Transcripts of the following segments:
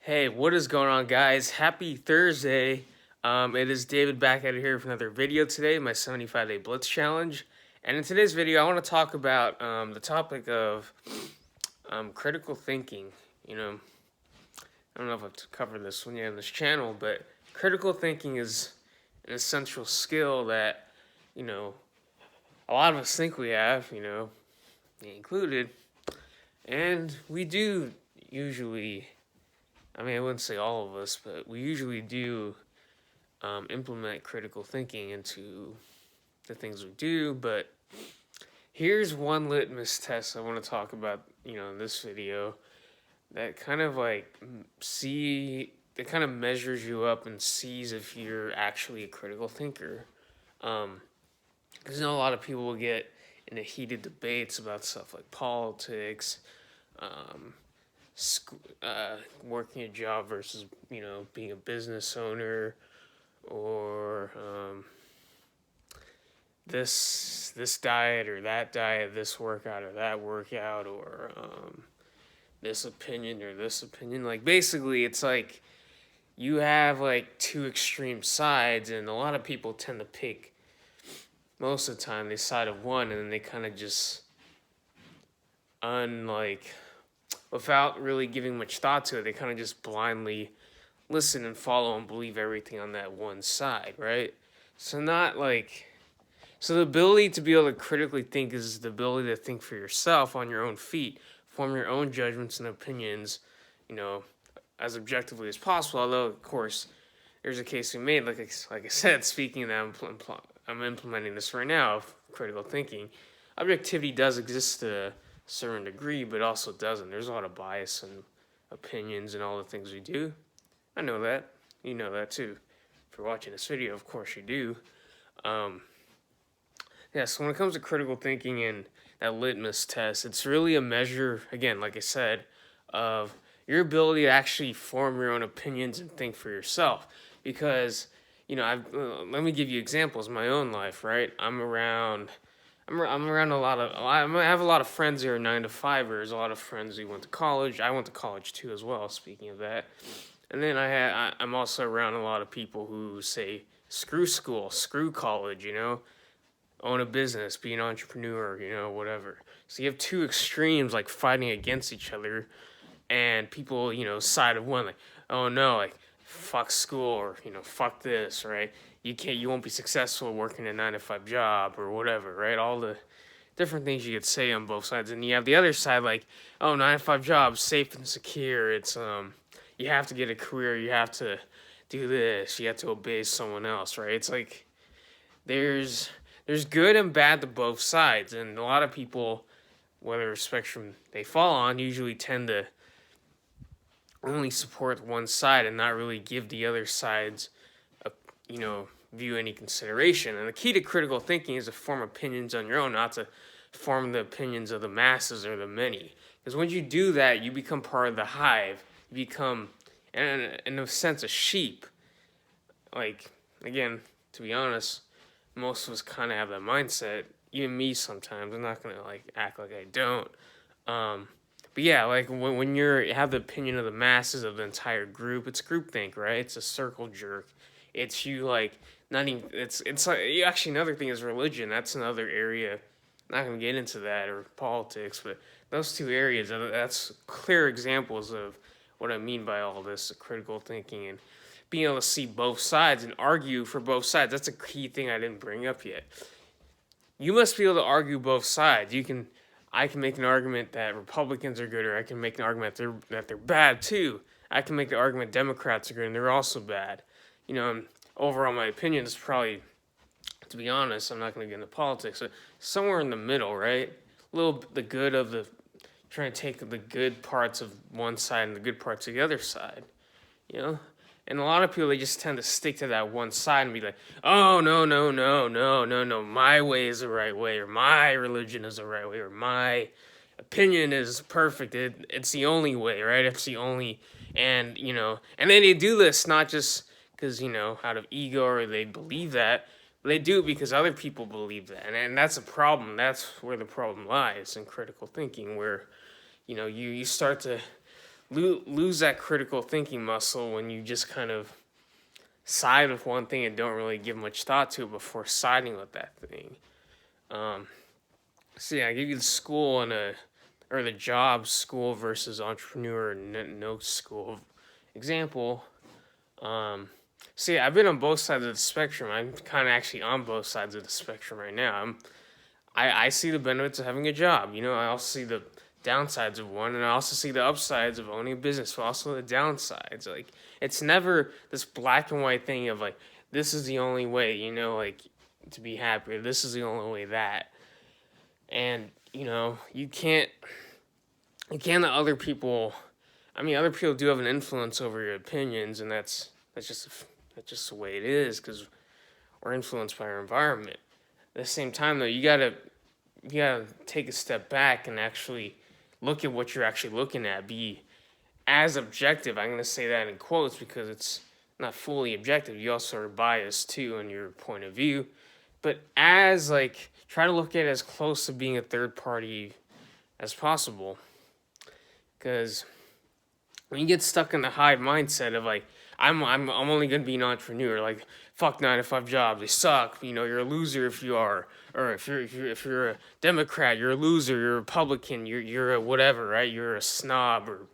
Hey, what is going on, guys? Happy Thursday. It is David back out here with another video today, my 75-day Blitz challenge. And in today's video, I want to talk about the topic of critical thinking. You know, I don't know if I've covered this one yet on this channel, but critical thinking is an essential skill that, you know, a lot of us think we have, me included. And we do usually, I wouldn't say all of us, but we usually do implement critical thinking into the things we do. But here's one litmus test I want to talk about, in this video that kind of that kind of measures you up and sees if you're actually a critical thinker. Because a lot of people will get into heated debates about stuff like politics, um, working a job versus being a business owner, or this diet or that diet, this workout or that workout, or this opinion or this opinion. Like, basically, it's like you have like two extreme sides, and a lot of people tend to pick, most of the time, they side of one, and then they kind of just without really giving much thought to it, they kind of just blindly listen and follow and believe everything on that one side, right? So the ability to be able to critically think is the ability to think for yourself on your own feet, form your own judgments and opinions, as objectively as possible. Although, of course, there's a case we made, like I said, speaking of that, I'm implementing this right now of critical thinking. Objectivity does exist to a certain degree, but also doesn't. There's a lot of bias and opinions and all the things we do. I know that. You know that too. If you're watching this video, of course you do. So when it comes to critical thinking and that litmus test, it's really a measure, again, like I said, of your ability to actually form your own opinions and think for yourself. Because, let me give you examples in my own life, right? I'm around I have a lot of friends who are 9 to 5ers, a lot of friends who went to college. I went to college too as well, speaking of that. And then I'm also around a lot of people who say, screw school, screw college, own a business, be an entrepreneur, whatever. So you have two extremes like fighting against each other, and people, side of one, like, oh no, like, fuck school, or, fuck this, right? You won't be successful working a 9 to 5 job or whatever, right? All the different things you could say on both sides. And you have the other side, like, oh, 9 to 5 job, safe and secure. It's, you have to get a career, you have to do this, you have to obey someone else, right? It's like, there's good and bad to both sides, and a lot of people, whatever spectrum they fall on, usually tend to only support one side and not really give the other sides view any consideration. And the key to critical thinking is to form opinions on your own, not to form the opinions of the masses or the many. Because when you do that, you become part of the hive. You become, in a sense, a sheep. Like, again, to be honest, most of us kind of have that mindset. Even me sometimes. I'm not going to, act like I don't. But yeah, like, when you have the opinion of the masses of the entire group, it's groupthink, right? It's a circle jerk. It's you, not even, it's like, actually, another thing is religion. That's another area. I'm not going to get into that, or politics, but those two areas, that's clear examples of what I mean by all this, critical thinking and being able to see both sides and argue for both sides. That's a key thing I didn't bring up yet. You must be able to argue both sides. I can make an argument that Republicans are good, or I can make an argument that they're bad too. I can make the argument Democrats are good and they're also bad. Overall, my opinion is probably, to be honest, I'm not going to get into politics, but somewhere in the middle, right? Trying to take the good parts of one side and the good parts of the other side, And a lot of people, they just tend to stick to that one side and be like, oh, no, my way is the right way, or my religion is the right way, or my opinion is perfect. It's the only way, right? It's the only, and then they do this not just because, out of ego or they believe that, but they do it because other people believe that. And that's a problem. That's where the problem lies in critical thinking, where, you start to lose that critical thinking muscle when you just kind of side with one thing and don't really give much thought to it before siding with that thing. So yeah, I give you the school or the job school versus entrepreneur no school example. So yeah, I've been on both sides of the spectrum. I'm kind of actually on both sides of the spectrum right now. I see the benefits of having a job. I also see the downsides of one, and I also see the upsides of owning a business, but also the downsides. Like, it's never this black and white thing of like, this is the only way, like, to be happy, or this is the only way that. And, you can't let other people, other people do have an influence over your opinions, and that's just the way it is, because we're influenced by our environment. At the same time, though, you gotta take a step back and actually look at what you're actually looking at. Be as objective. I'm gonna say that in quotes because it's not fully objective. You also are biased too in your point of view, but try to look at it as close to being a third party as possible. Because when you get stuck in the hive mindset of like, I'm only gonna be an entrepreneur, like, fuck 9 to 5 jobs, they suck. You're a loser if you are, or if you're a Democrat, you're a loser. You're a Republican, you're a whatever, right? You're a snob, or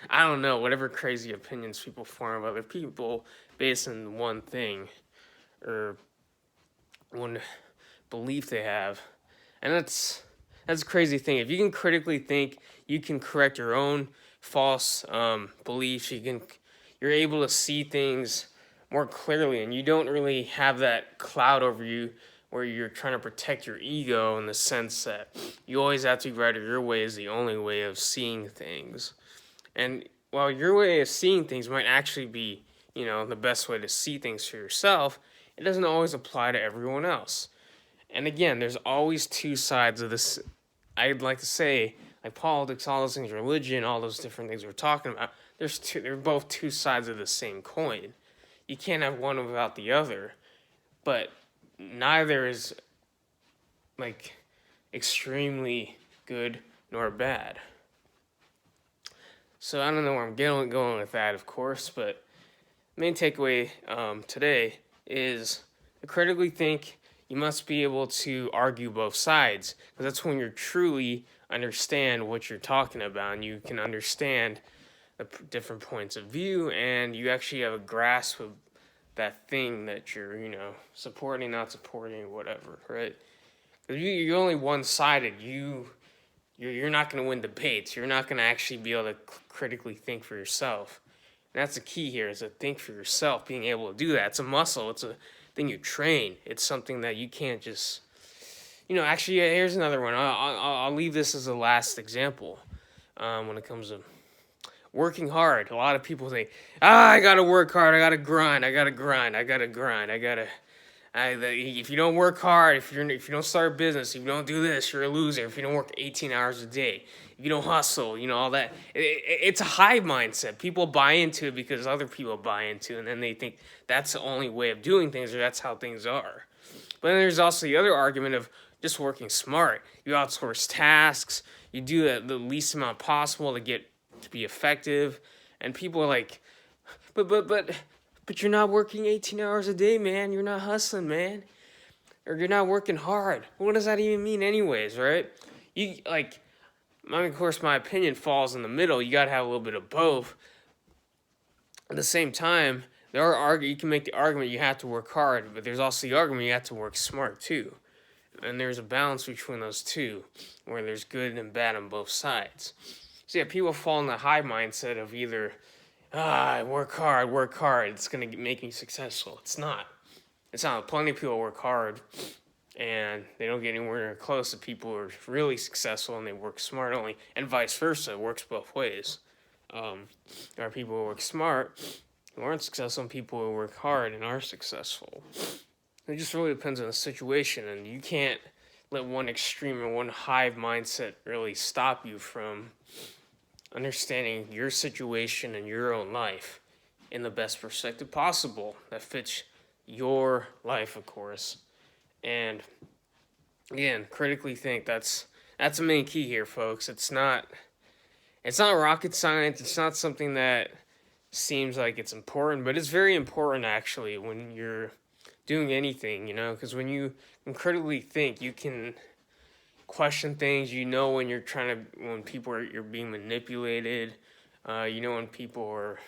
I don't know, whatever crazy opinions people form of other people based on one thing or one belief they have, and that's a crazy thing. If you can critically think, you can correct your own false beliefs. You're able to see things more clearly, and you don't really have that cloud over you where you're trying to protect your ego in the sense that you always have to be right or your way is the only way of seeing things. And while your way of seeing things might actually be, the best way to see things for yourself, it doesn't always apply to everyone else. And again, there's always two sides of this. I'd like to say, like politics, all those things, religion, all those different things we're talking about, they're both two sides of the same coin. You can't have one without the other, but neither is like extremely good nor bad. So I don't know where I'm going with that, of course, but the main takeaway today is to critically think. You must be able to argue both sides, because that's when you truly understand what you're talking about, and you can understand the different points of view, and you actually have a grasp of that thing that you're, supporting, not supporting, whatever, right? Because you're only one-sided. You're not going to win debates. You're not going to actually be able to critically think for yourself. And that's the key here, is to think for yourself, being able to do that. It's a muscle. It's a thing you train. It's something that you can't just, actually, here's another one. I'll leave this as the last example when it comes to working hard. A lot of people say, I gotta work hard, I gotta grind. If you don't work hard, if you don't start a business, if you don't do this, you're a loser. If you don't work 18 hours a day, if you don't hustle, all that. It's a hive mindset. People buy into it because other people buy into it, and then they think that's the only way of doing things, or that's how things are. But then there's also the other argument of just working smart. You outsource tasks, you do the least amount possible to be effective, and people are like, but you're not working 18 hours a day, man. You're not hustling, man. Or you're not working hard. What does that even mean anyways, right? Of course, my opinion falls in the middle. You got to have a little bit of both. At the same time, you can make the argument you have to work hard, but there's also the argument you have to work smart too. And there's a balance between those two, where there's good and bad on both sides. So yeah, people fall in the high mindset of either, work hard, it's going to make me successful. It's not. Plenty of people work hard, and they don't get anywhere close to people who are really successful, and they work smart only, and vice versa. It works both ways. There are people who work smart who aren't successful, and people who work hard and are successful. It just really depends on the situation, and you can't let one extreme or one hive mindset really stop you from understanding your situation and your own life in the best perspective possible that fits your life, of course. And again, critically think. That's the main key here, folks. It's not It's not rocket science. It's not something that seems like it's important, but it's very important actually when you're doing anything, because when you can critically think, you can question things. When you're when people you're being manipulated. When people are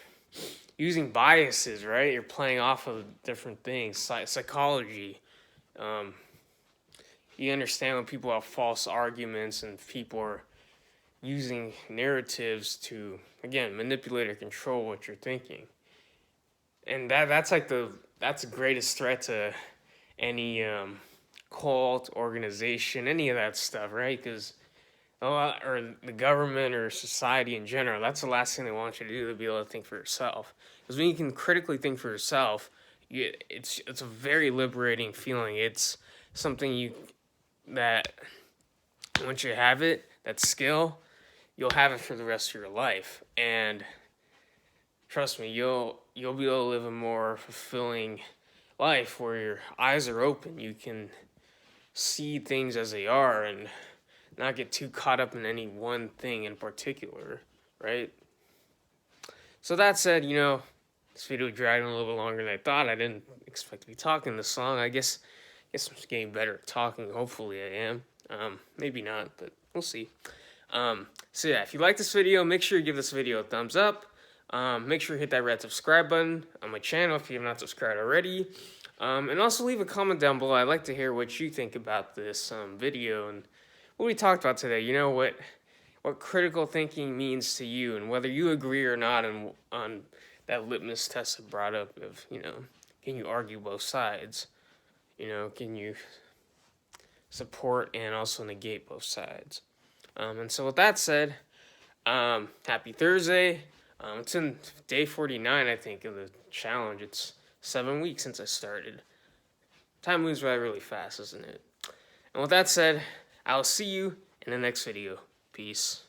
using biases, right? You're playing off of different things, psychology. Um, you understand when people have false arguments and people are using narratives to, again, manipulate or control what you're thinking. And that's the greatest threat to any cult, organization, any of that stuff, right? Because or the government or society in general, that's the last thing they want you to do, to be able to think for yourself. Because when you can critically think for yourself, it's a very liberating feeling. It's something that once you have it, that skill, you'll have it for the rest of your life. And trust me, you'll be able to live a more fulfilling life where your eyes are open. You can see things as they are and not get too caught up in any one thing in particular, right? So that said, this video dragged a little bit longer than I thought. I didn't expect to be talking this long. I guess I'm just getting better at talking. Hopefully I am. Maybe not, but we'll see. So yeah, if you like this video, make sure you give this video a thumbs up. Make sure you hit that red subscribe button on my channel if you have not subscribed already. And also leave a comment down below. I'd like to hear what you think about this video and what we talked about today. What critical thinking means to you, and whether you agree or not on that litmus test I brought up of, can you argue both sides? Can you support and also negate both sides? And so with that said, happy Thursday. It's in day 49, I think, of the challenge. It's 7 weeks since I started. Time moves by really fast, isn't it? And with that said, I'll see you in the next video. Peace.